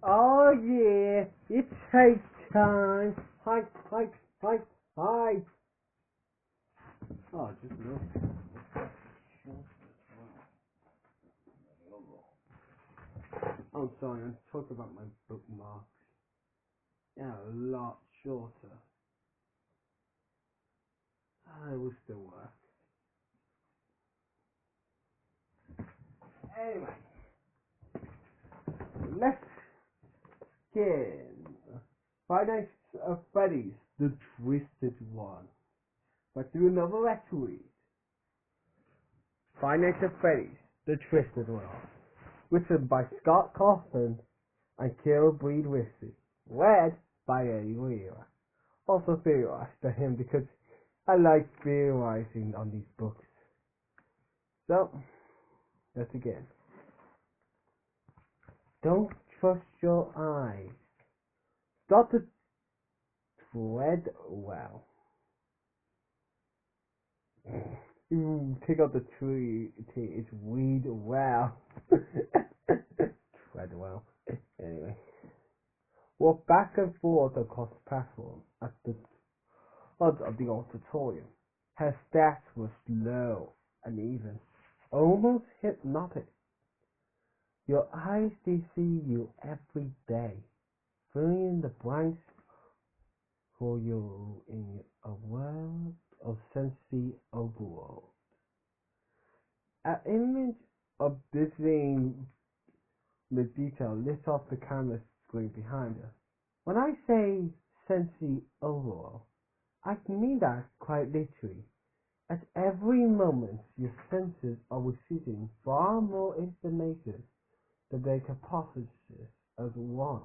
Oh yeah, it takes time. Hi, hi, hi, hi. Oh, just look. I'm sorry, I'm talking about my bookmarks. Yeah, a lot shorter. It will still work. Anyway, let's begin. Five Nights at Freddy's, The Twisted One. But do another let's read. Five Nights at Freddy's, The Twisted One. Written by Scott Kaufman and Kira Breed Wisty. Read by Eddie Weaver. Also theorized by him because I like theorizing on these books. So, let's begin. Don't trust your eyes. Start to tread well. You take out the tree, it's weed well. Tread well. Anyway. Walk back and forth across the platform at the front of the auditorium. Her steps were slow and even, almost hypnotic. Your eyes deceive you every day, filling in the blanks for you in a world of sensory overload. An image of dizzying the detail lit off the camera screen behind her. When I say sensory overload, I mean that quite literally. At every moment, your senses are receiving far more information than they can process as one,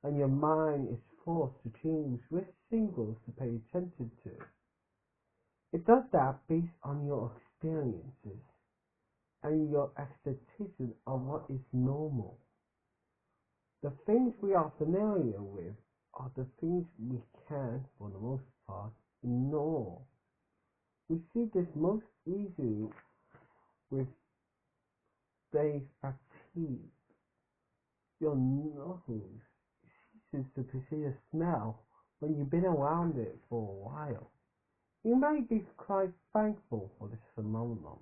and your mind is forced to choose which singles to pay attention to. It does that based on your experiences and your expectation of what is normal. The things we are familiar with are the things we can, for the most part, ignore. We see this most easily with day fatigue. Your nose ceases to perceive a smell when you've been around it for a while. You may be quite thankful for this phenomenon,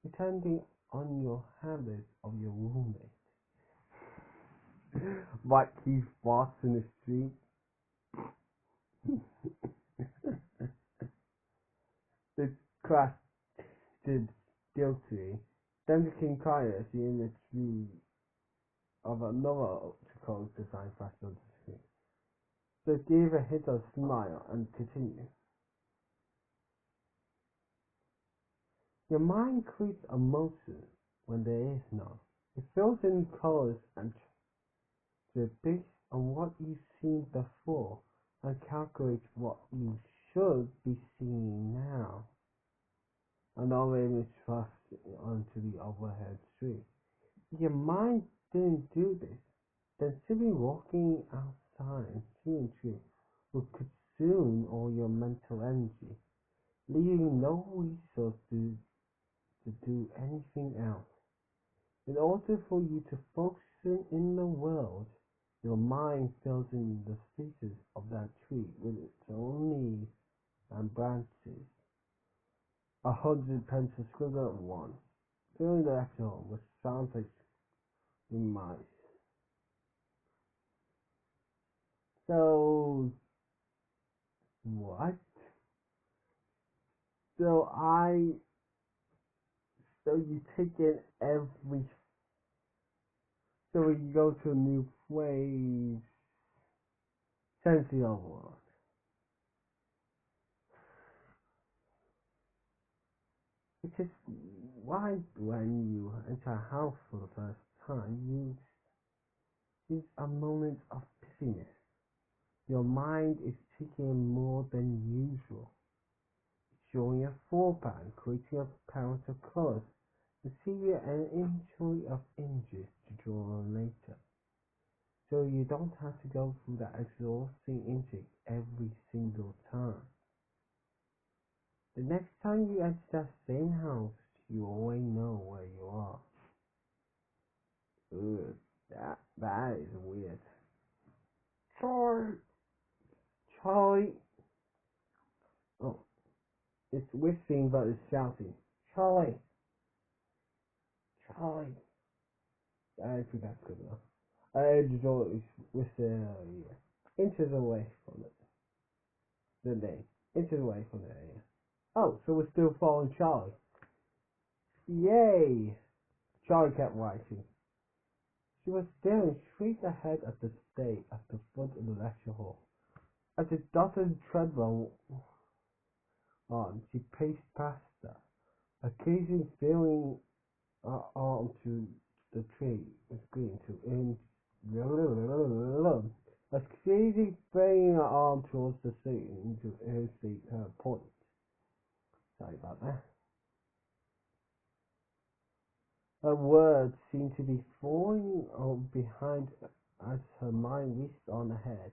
depending on your habits of your roommate. Like he farts in the street. The crash did guilty, then became quiet as the image of another optical design flashed on the screen. So gave a hint of smile and continued. Your mind creates emotion when there is none. It fills in colors and based on what you've seen before and calculates what you should be seeing now. Another image flashed onto the overhead street. If your mind didn't do this, then simply walking outside and seeing trees would consume all your mental energy, leaving no resource to do anything else. In order for you to function in the world, your mind fills in the spaces of that tree with its own leaves and branches. 100 pencils scribbled at once, filling the echo with sounds like mice. So, what? So so you take in every, so we go to a new phrase, sensory overload. Because why when you enter a house for the first time, you use a moment of busyness. Your mind is taking in more than usual. Showing a floor plan, creating a palette of colors, receiving an inventory of images to draw on later. So you don't have to go through that exhausting intake every single time. The next time you enter that same house, you already know where you are. Ugh. That is weird. Charlie. Charlie. Oh, it's whistling, but it's shouting. Charlie. Charlie. I think that's good enough. I just always whistle inches away from it. The name. Inches away from the area. Oh, so we're still following Charlie. Yay! Charlie kept writing. She was staring straight ahead at the stage at the foot of the lecture hall. As it dotted treadmill on, she paced past her, occasionally feeling onto the tree screen to end. Occasionally bringing her arm towards the screen to illustrate her point. Sorry about that. Her words seemed to be falling behind as her mind reached on ahead.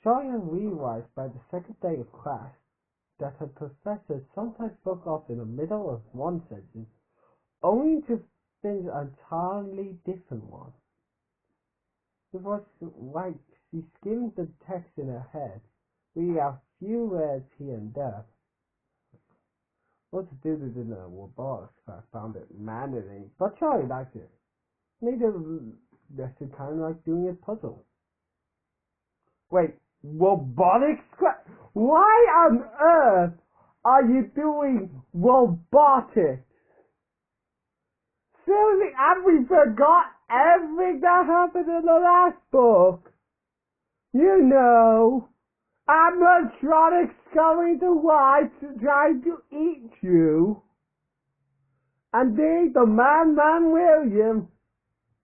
Charlie had realized by the second day of class that her professor sometimes broke off in the middle of one sentence, only to finish an entirely different one. It was like she skimmed the text in her head, reading out few words here and there. Most students in the robotics class found it maddening, but Charlie liked it. Made the lesson kind of like doing a puzzle. Wait, robotics class? Why on earth are you doing robotics? Seriously, have we forgot everything that happened in the last book? You know, animatronics coming to life trying to eat you. And the Man William,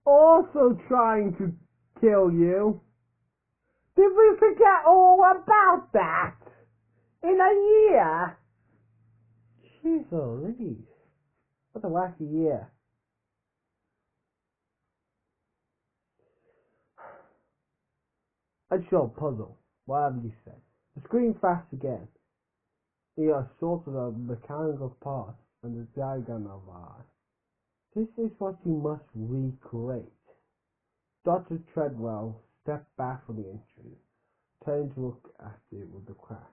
also trying to kill you. Did we forget all about that? In a year? Jeez Louise. What a wacky year. A short puzzle, whatever you say. The screen flashed again. He are sort of the mechanical parts and the diagram of art. This is what you must recreate. Dr. Treadwell stepped back from the entry, turned to look at it with the class.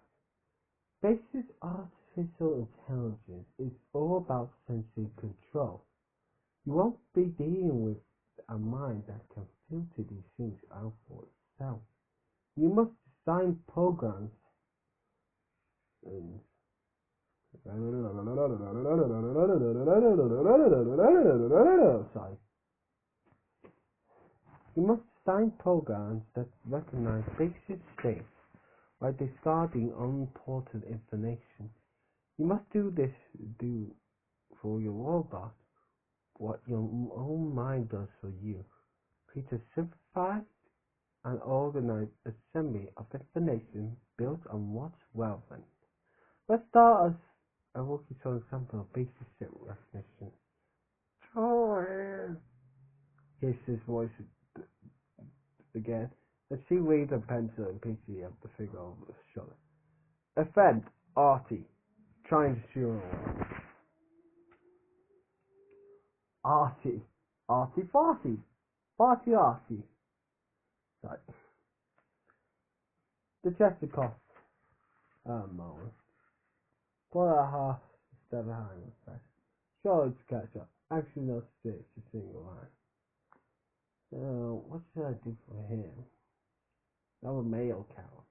Basic artificial intelligence is all about sensory control. You won't be dealing with a mind that can filter these things out for itself. You must design programs and sorry. You must design programs that recognize basic states by discarding unimportant information. You must do for your robot what your own mind does for you. Create a simplified and organized assembly of information built on what's relevant. Let's start a walking through an example of basic set recognition. Here's his voice again. Let's see read a pencil and PC up the figure over the shoulder. Offend, Artie, trying to shoot away. Artie, Farty, Artie. Sorry. The chest of cost. Moment. 4.5 step behind was best. Surely to catch up. Actually not stitch a single line. So what should I do for him? Another male count.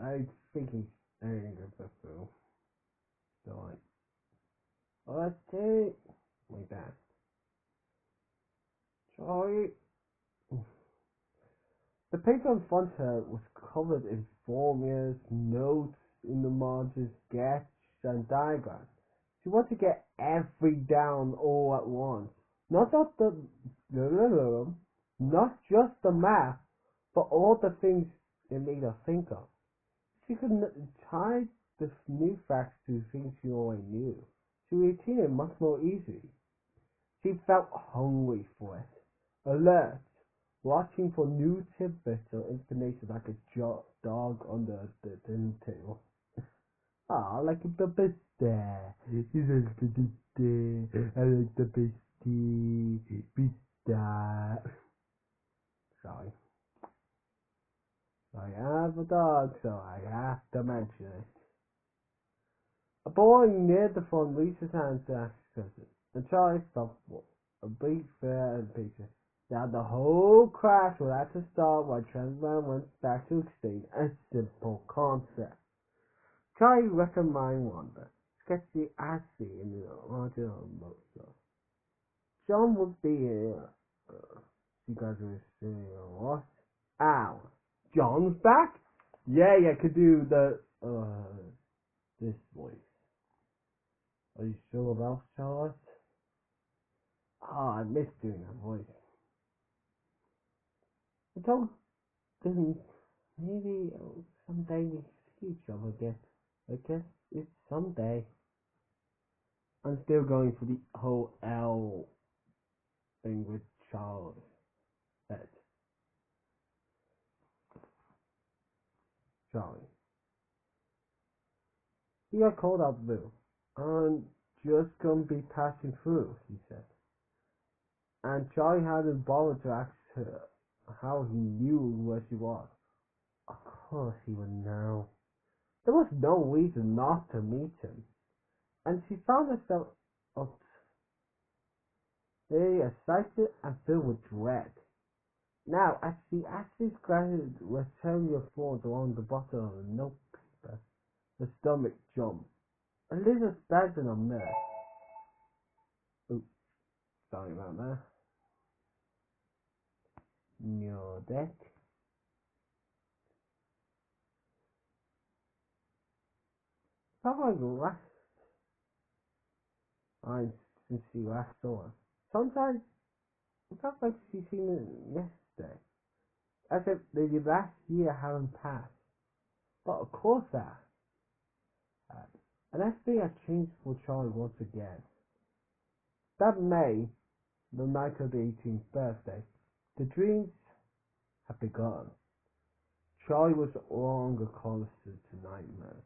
I think he's staring at the fool. So let's take like that. Sorry. The paper in front of her was covered in formulas, notes in the margins, sketches, and diagrams. She wanted to get everything down all at once. Not just the math, but all the things it made her think of. She could tie the new facts to things she already knew. She retained it much more easily. She felt hungry for it, alert, watching for new tidbits or information like a dog under the dinner table. Like the best there. I like the best tea. dog, so I have to mention it. A boy near the phone reached his hand to ask his cousin. The child stopped for a brief fair and picture. Now the whole crash would have to start while Transman went back to explain a simple concept. Charlie recommend wonder, sketchy as seen in the original motor. John would be here. You guys were saying what? Ow. John's back? Yeah, could do the this voice. Are you sure about Charlotte? I miss doing that voice. I told them maybe someday we see each other again. I guess it's someday. I'm still going for the whole L thing with Charlotte. Charlie. He got called out blue. I'm just gonna be passing through, he said. And Charlie hadn't bothered to ask her how he knew where she was. Of course he would know. There was no reason not to meet him. And she found herself very excited and filled with dread. Now, as she actually gradually was telling your thoughts along the bottom of the notepaper, the stomach jumped. A little spasm of mirth. Oops, sorry about that. Your deck. Probably last since she last saw her. Sometimes it felt like she seen it yesterday. As if the last year hadn't passed. But of course that had. And that thing had changed for Charlie once again. That May, the night of the 18th birthday, the dreams had begun. Charlie was no longer constant to nightmares.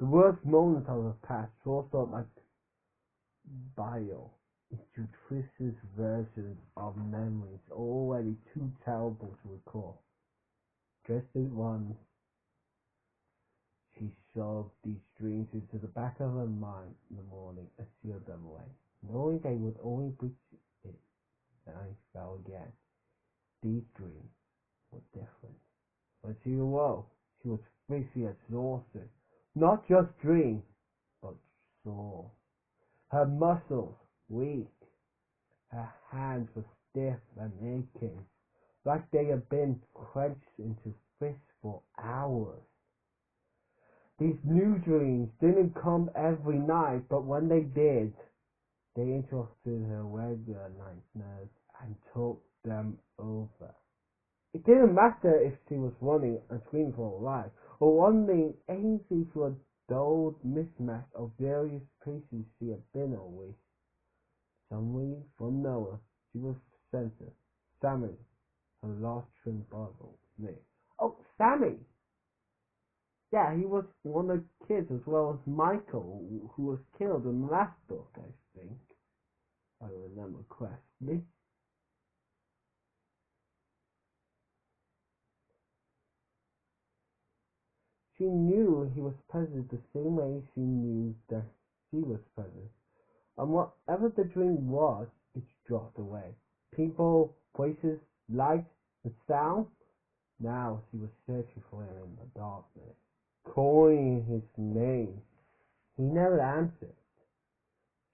The worst moments of the past forced up like bile into twisted versions of memories already too terrible to recall. Just as once, she shoved these dreams into the back of her mind in the morning and sealed them away, knowing they would only bring it. Then I fell again. These dreams were different. When she awoke, she was physically exhausted. Not just dreams, but sore. Her muscles weak. Her hands were stiff and aching, like they had been clenched into fists for hours. These new dreams didn't come every night, but when they did, they interrupted her regular night nerves and took them over. It didn't matter if she was running and screaming for her life, or wandering aimlessly through a dull mismatch of various places she had been always. Suddenly, from nowhere, she was censored. Sammy, her last trim bottle, me. Oh, Sammy! Yeah, he was one of the kids as well as Michael, who was killed in the last book, I think. I remember correctly. She knew he was present the same way she knew that she was present. And whatever the dream was, it dropped away. People, places, light, and sound. Now she was searching for him in the darkness, calling his name. He never answered.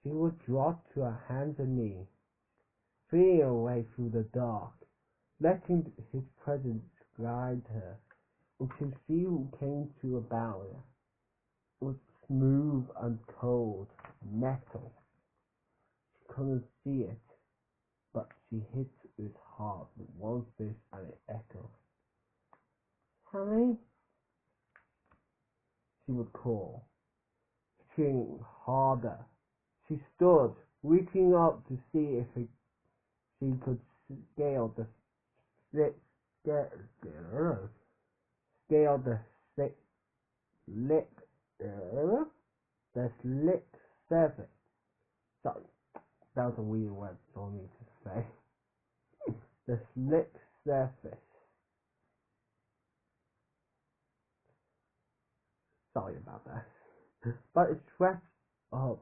She would drop to her hands and knees, feeling her way through the dark, letting his presence guide her until she came to a barrier. It was smooth and cold metal. She couldn't see it, but she hit it hard with one fist and it echoed. Honey? She would call, screaming harder. She stood, reaching up to see if she could scale the slick, scale the slick surface. Sorry, that was a weird word for me to say. The slick surface. Sorry about that. But it stretched up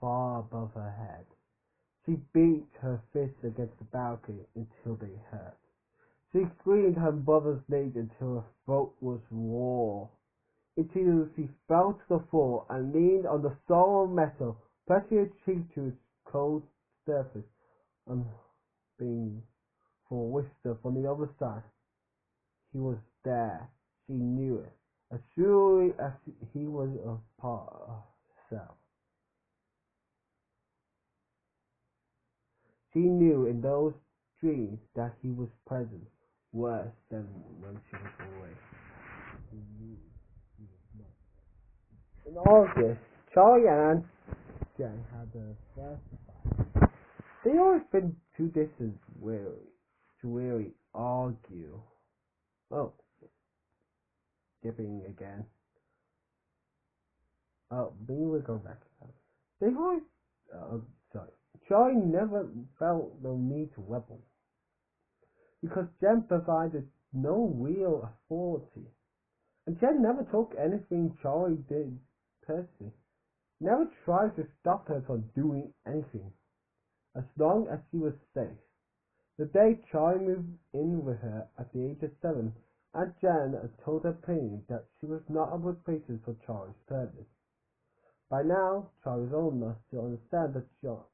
far above her head. She beat her fists against the balcony until they hurt. She screamed her mother's name until her throat was raw. Until she fell to the floor and leaned on the solid metal, pressing her cheek to its cold surface, and being for a whisper from the other side. He was there. She knew it, as surely as he was a part of herself. She knew in those dreams that he was present, worse than when she was away. She knew he was not. In August, Charlie and Jen had their first fight. They always been too distant to really argue. Oh, skipping again. Oh, maybe we'll go back to that. They always, sorry. Charlie never felt no need to rebel, because Jen provided no real authority, and Jen never took anything Charlie did personally, never tried to stop her from doing anything, as long as she was safe. The day Charlie moved in with her at the age of 7, Aunt Jen told her plainly that she was not a replacement for Charlie's purpose. By now, Charlie was old enough to understand that John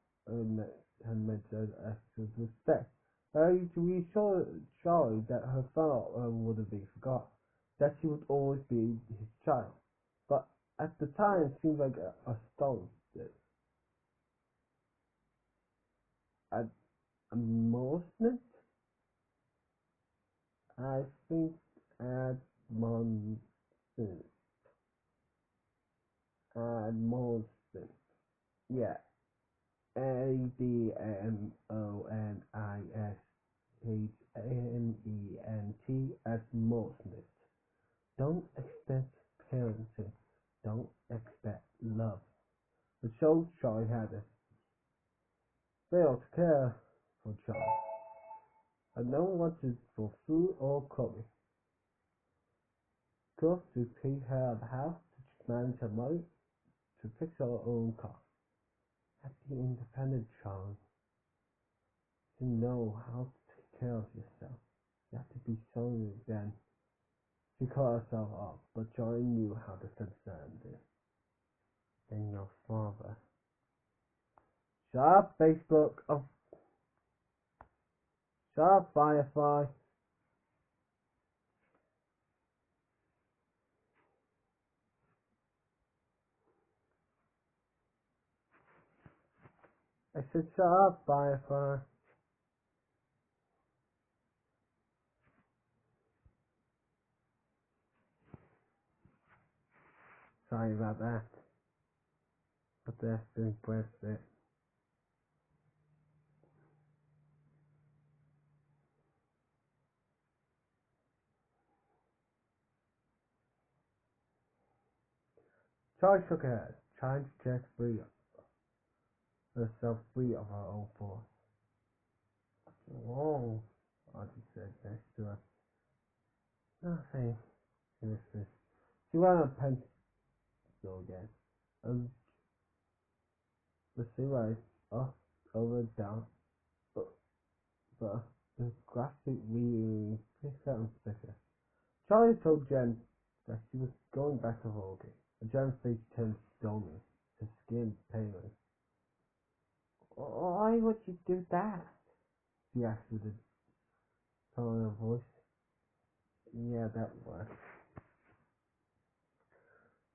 had meant acts of respect, to reassure Charlie that her father wouldn't be forgotten, that she would always be his child. But at the time, it seemed like a stone did. Admonishment? I think admonishment. Admonishment. Yeah. ADMONISHMENT, admonishment. Don't expect parenting. Don't expect love. The show Charlie had failed to care for Charlie. And no one wanted for food or clothing. Girls to take care of the house, to manage her money, to fix her own car. Have to be independent, Charlie. To know how to take care of yourself. You have to be strong again. She caught herself up, but Charlie knew how to understand it. Then your father. Shut up, Facebook. Oh. Shut up, Firefly. I said shut up, Firefly. Sorry about that. But that's the Brexit. Charlie shook her head, trying to get herself free of her own force. Whoa, Audrey said next to her. Nothing. She whispered. She went on a pencil again. The silhouette up, over, down, but the graphic reading thicker and thicker. Charlie told Jen that she was going back to Holgate, and Jen's face turned stony, her skin paler. Why would you do that? She asked with a tone of voice. Yeah, that works.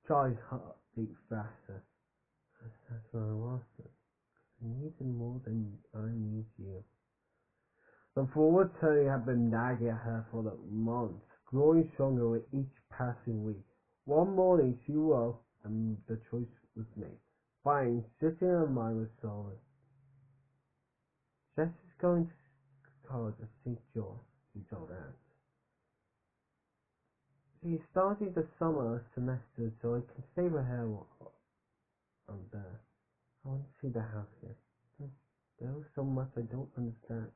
Charlie's heart beat faster. That's what I wanted. I need you more than I need you. The forward turning had been nagging at her for the months, growing stronger with each passing week. One morning she woke and the choice was made. Fine, sitting in her mind was solid. Jess is going to college at St. George, she told Aunt. She's starting the summer semester so I can save her hair on there. I want to see the house yet. There's so much I don't understand.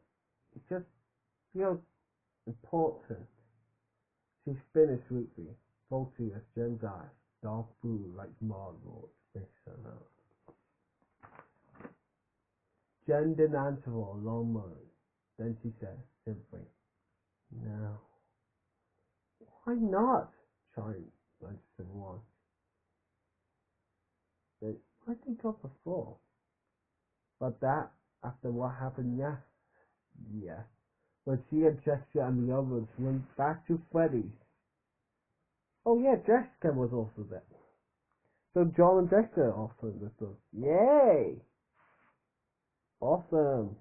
It just feels important. She finished weekly. faulty as Jen's eyes, dark blue like marble. Jen didn't answer for a long moment. Then she said simply, "No." "Why not?" Charlie answered once. Then I think of before. But that, after what happened yeah. But she and Jessica and the others went back to Freddy's. Oh yeah, Jessica was also there. So John and Jessica also with us. Yay! Awesome.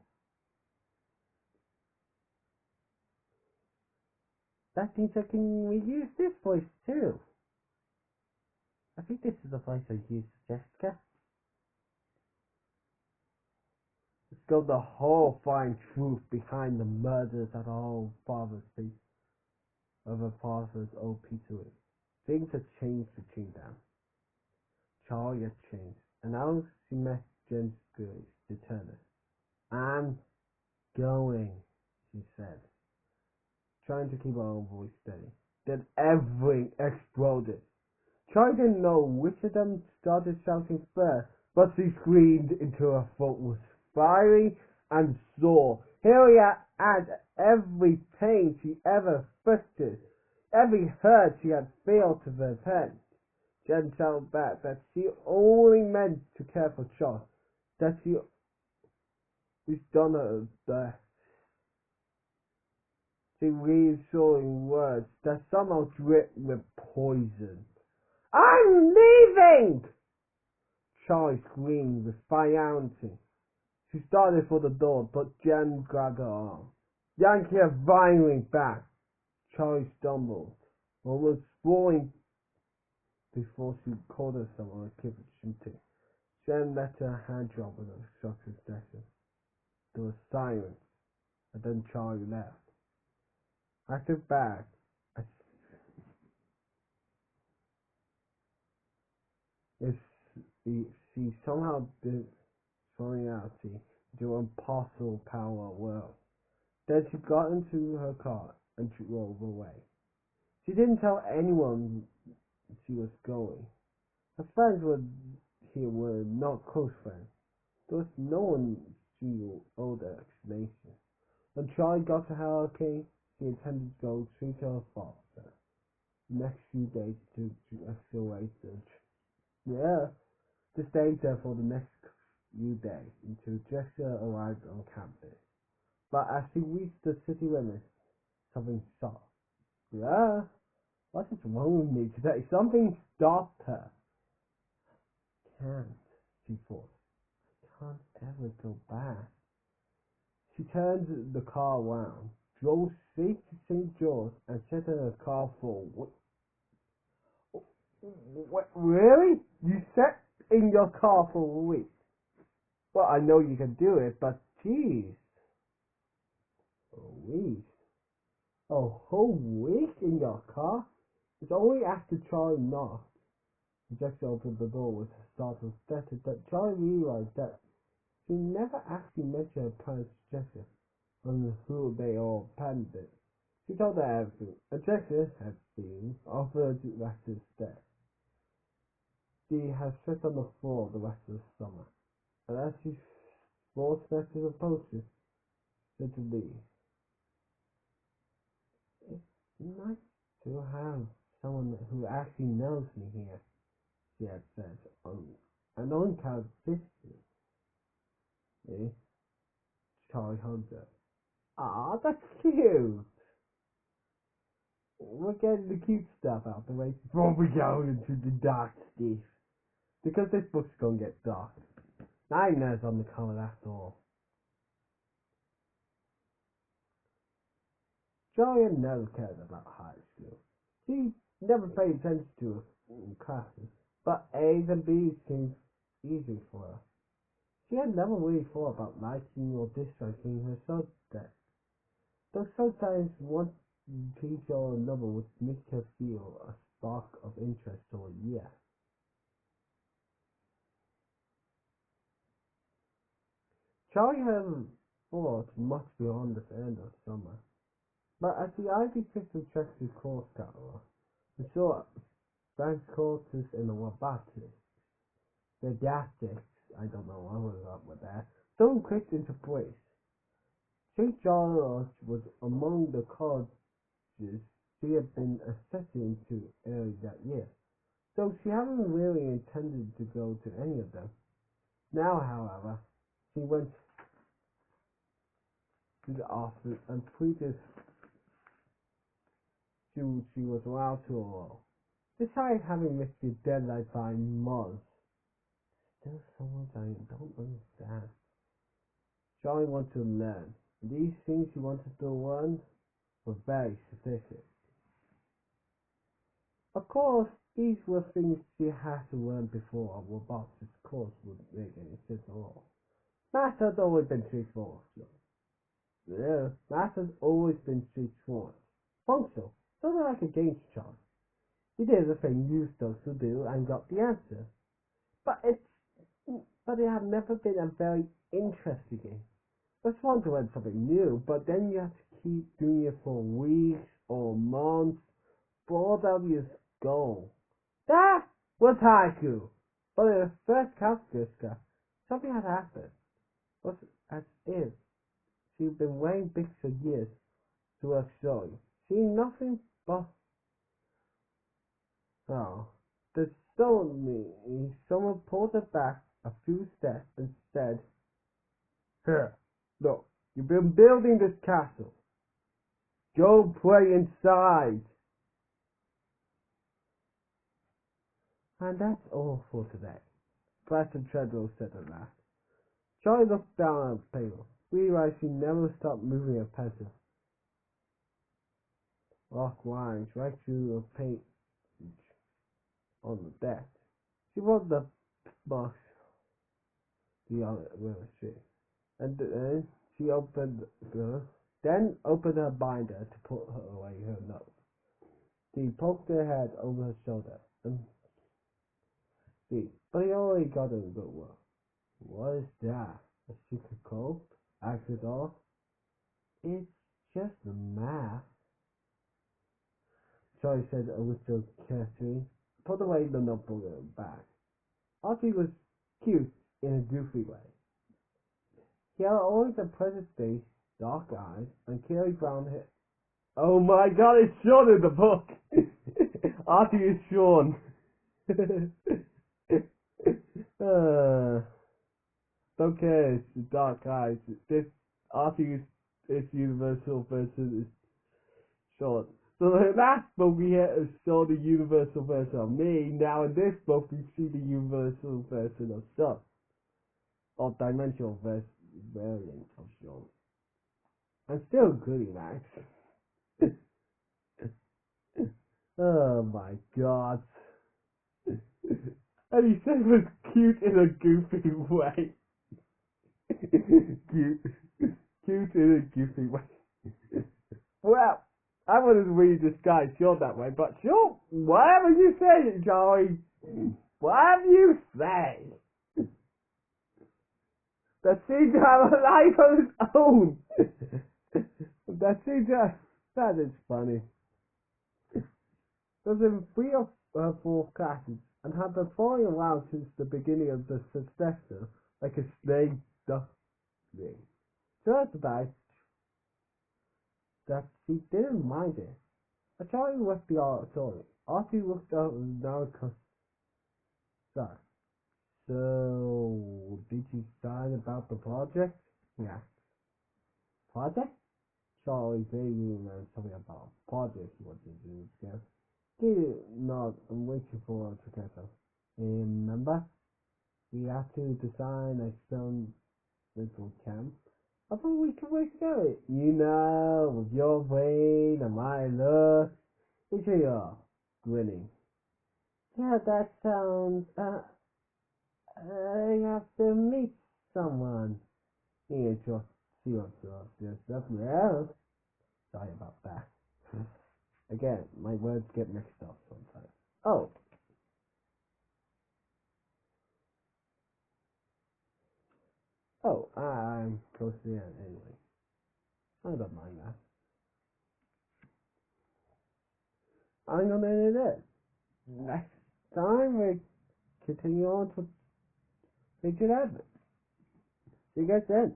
That means I can reuse this voice too. I think this is the voice I used for Jessica. Let's go the whole fine truth behind the murders at all father's face of her father's old Peter. Things had changed between them. Charlie had changed, and now she met Jen's Grace determined. "I'm going," she said, trying to keep her own voice steady. Then everything exploded. Charlie didn't know which of them started shouting first, but she screamed until her throat was fiery and sore. Here had every pain she ever inflicted, every hurt she had failed to repent. Jen shouted back that she only meant to care for Charlie, that she was done her best. She reassuring words that somehow dripped with poison. "I'm leaving!" Charlie screamed with finality. She started for the door, but Jen grabbed her arm, yanking her violently back. Charlie stumbled, almost falling before she caught herself on a kitchen table. Jen let her hand drop with a structured gesture. There was silence, and then Charlie left. I stood back. She somehow did reality into an impossible parallel world. Then she got into her car and drove away. She didn't tell anyone she was going. Her friends were not close friends. There was no one she owed an explanation. When Charlie got to Hurricane, she intended to go straight to her father the next few days to accelerate to stay there for the next few days until Jessica arrived on campus. But as she reached the city limits, something stopped. What is wrong with me today? Something stopped her. Can't, she thought. Can't ever go back. She turned the car around, drove straight to St. George, and set her car full. Really? You sat in your car for a week? Well, I know you can do it, but geez. A week? A whole week in your car? It's only after Charlie knocked. Jessica opened the door with a startled stare that Charlie realized that she never actually mentioned her parents to Jessica on who they all planned it. She told her everything, and Jessica had been offered the rest of the stay. She had slept on the floor the rest of the summer, and as she forced her to approach her, said to leave. "It's nice to have someone who actually knows me here," she had said, and on consistently. Charlie hugged her. "Aw, that's cute. We're getting the cute stuff out the way before we go into the dark stuff. Because this book's gonna get dark. Nightmares on the cover, that's all." Charlie had never cared about high school. She never paid attention to her in classes, but A's and B's seemed easy for her. She had never really thought about liking or disliking her subject, though sometimes one teacher or another would make her feel a spark of interest or yes. Charlie hadn't thought much beyond the end of summer, but as the ivy picked the tracks to course tower, We saw French cultures in the robotics. The Didactics, I don't know what was up with that. Someone clicked into place. St. George was among the colleges she had been accessing to early that year, though she hadn't really intended to go to any of them. Now, however, she went to the office and pleaded she was allowed to enroll. Despite having missed the deadline by months, still someone I don't understand. Charlie wanted to learn. These things she wanted to learn were very specific. Of course, these were things she had to learn before a robotics course would make any sense at all. Math has always been straightforward. Yeah, math has always been straightforward. Functional, sort of like a game chart. You did the thing you supposed to do and got the answer. But it had never been a very interesting game. It's fun to learn something new, but then you have to keep doing it for weeks or months for your goal. That was haiku. But in the first calculus class, something had happened. It was as if she'd been weighing big for years to her showing. Seeing nothing but there's someone pulled her back a few steps and said, "Here, look, you've been building this castle. Go play inside." And that's all for today, Professor Treadwell said at last. Charlie looked down at the paper, realized she never stopped moving her pencil. Lock lines right through the page on the desk. She wrote the box the other street, and then she opened her binder to put away her notes. She poked her head over her shoulder and but he already got a good one. What is that? A secret code? Asked it off. It's just the math. Charlie said a little carefully. Put away the notebook in her bag. Archie was cute in a goofy way. He had always a pleasant face, dark eyes, and curly brown hair. Oh my god, it's Sean in the book! Archie is Sean. Okay, it's the dark eyes. This Archie is universal version is Sean. So the last book we had saw the universal version of me. Now in this book we see the universal version of Sean. Or dimensional variant of Sean. I'm still goody, Max. Oh my god. And he said it was cute in a goofy way. Cute in a goofy way. Well, I wouldn't really describe Sean that way, but sure, whatever you say, Charlie. Whatever you say. That seems to have a life of its own. That is funny. There's been 3 or 4 classes and have been falling around since the beginning of the semester like a snake duckling. So that's about that she didn't mind it. A Charlie left the auditorium. Archie looked up and now sorry. So, did you sign about the project? Yeah. Project? Charlie vaguely remembered something about a project he wanted to do together. No, I'm waiting for it to catch up. Remember? We have to design a film little camp. I thought we could work together. You know, with your brain and my look. Which are you grinning? Yeah, that sounds, I have to meet someone. Yeah, sure. There's nothing else. Sorry about that. Again, my words get mixed up sometimes. I'm close to the end anyway. I don't mind that. I'm gonna end it. Next time we continue on to Picture Advent. See you guys then.